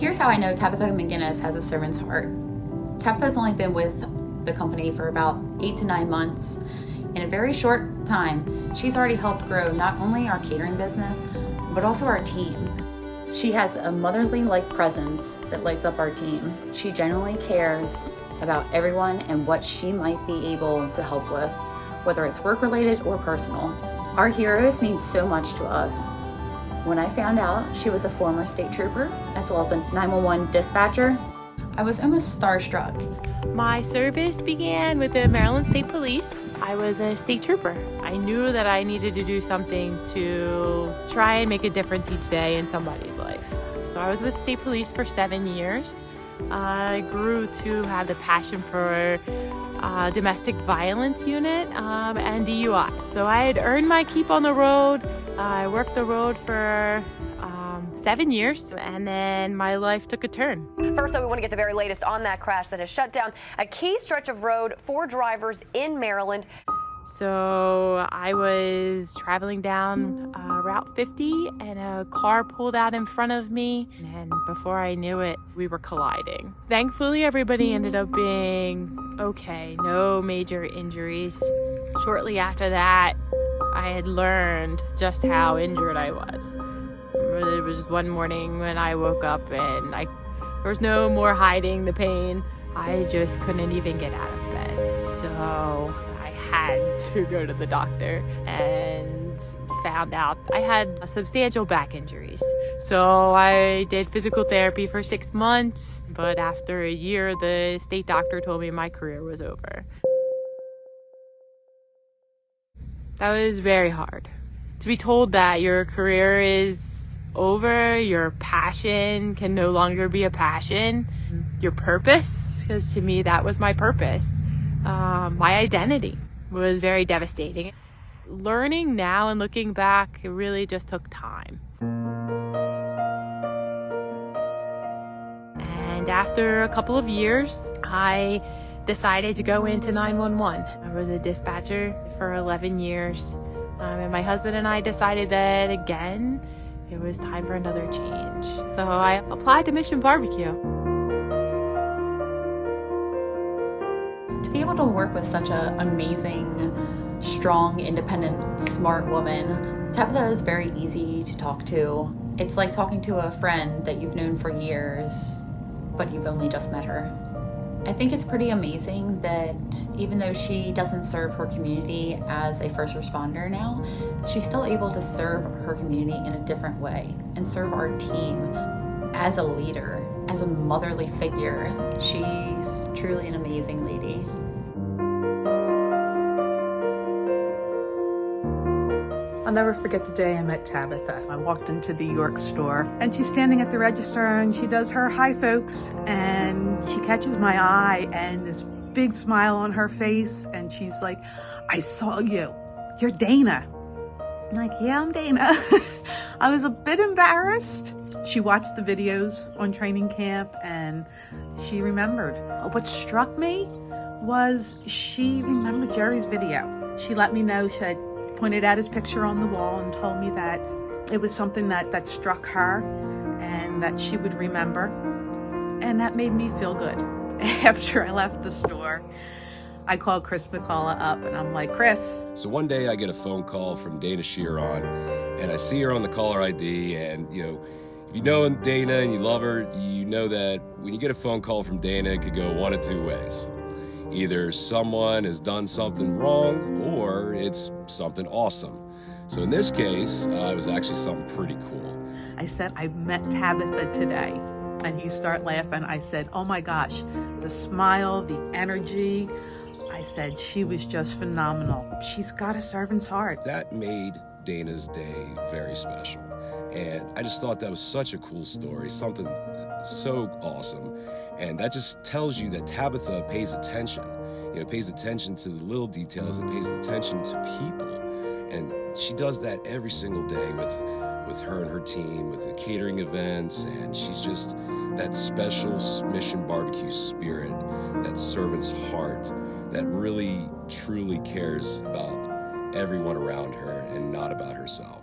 Here's how I know Tabatha McGinnis has a servant's heart. Tabatha's only been with the company for about 8 to 9 months. In a very short time, she's already helped grow not only our catering business, but also our team. She has a motherly-like presence that lights up our team. She genuinely cares about everyone and what she might be able to help with, whether it's work-related or personal. Our heroes mean so much to us. When I found out she was a former state trooper, as well as a 911 dispatcher, I was almost starstruck. My service began with the Maryland State Police. I was a state trooper. I knew that I needed to do something to try and make a difference each day in somebody's life. So I was with state police for 7 years. I grew to have the passion for domestic violence unit and DUI. So I had earned my keep on the road. I worked the road for 7 years, and then my life took a turn. First, though, we want to get the very latest on that crash that has shut down a key stretch of road for drivers in Maryland. So I was traveling down Route 50 and a car pulled out in front of me, and before I knew it, we were colliding. Thankfully, everybody ended up being okay, no major injuries. Shortly after that, I had learned just how injured I was. It was one morning when I woke up and there was no more hiding the pain. I just couldn't even get out of bed. So I had to go to the doctor and found out I had substantial back injuries. So I did physical therapy for 6 months, but after a year, the state doctor told me my career was over. That was very hard. To be told that your career is over, your passion can no longer be a passion, your purpose, because to me that was my purpose, my identity, was very devastating. Learning now and looking back, it really just took time. And after a couple of years, I decided to go into 911. I was a dispatcher for 11 years, and my husband and I decided that again, it was time for another change. So I applied to Mission Barbecue. To be able to work with such an amazing, strong, independent, smart woman, Tabatha is very easy to talk to. It's like talking to a friend that you've known for years, but you've only just met her. I think it's pretty amazing that even though she doesn't serve her community as a first responder now, she's still able to serve her community in a different way and serve our team as a leader, as a motherly figure. She's truly an amazing lady. I'll never forget the day I met Tabatha. I walked into the York store and she's standing at the register and she does her hi folks, and she catches my eye and this big smile on her face, and she's like, I saw you. You're Dana. I'm like, yeah, I'm Dana. I was a bit embarrassed. She watched the videos on training camp and she remembered. What struck me was she remembered Jerry's video. She let me know, she had pointed out his picture on the wall and told me that it was something that struck her and that she would remember. And that made me feel good. After I left the store, I called Chris McCullough up and I'm like, Chris. So one day I get a phone call from Dana Sheeron, and I see her on the caller ID, and if you know Dana and you love her, you know that when you get a phone call from Dana, it could go one of two ways. Either someone has done something wrong or it's something awesome. So in this case, it was actually something pretty cool. I said, I met Tabatha today. And he started laughing. I said, oh my gosh, the smile, the energy. I said, she was just phenomenal. She's got a servant's heart. That made Dana's day very special. And I just thought that was such a cool story, something so awesome. And that just tells you that Tabatha pays attention. Pays attention to the little details and pays attention to people. And she does that every single day with her and her team, with the catering events, and she's just that special Mission Barbecue spirit, that servant's heart, that really, truly cares about everyone around her and not about herself.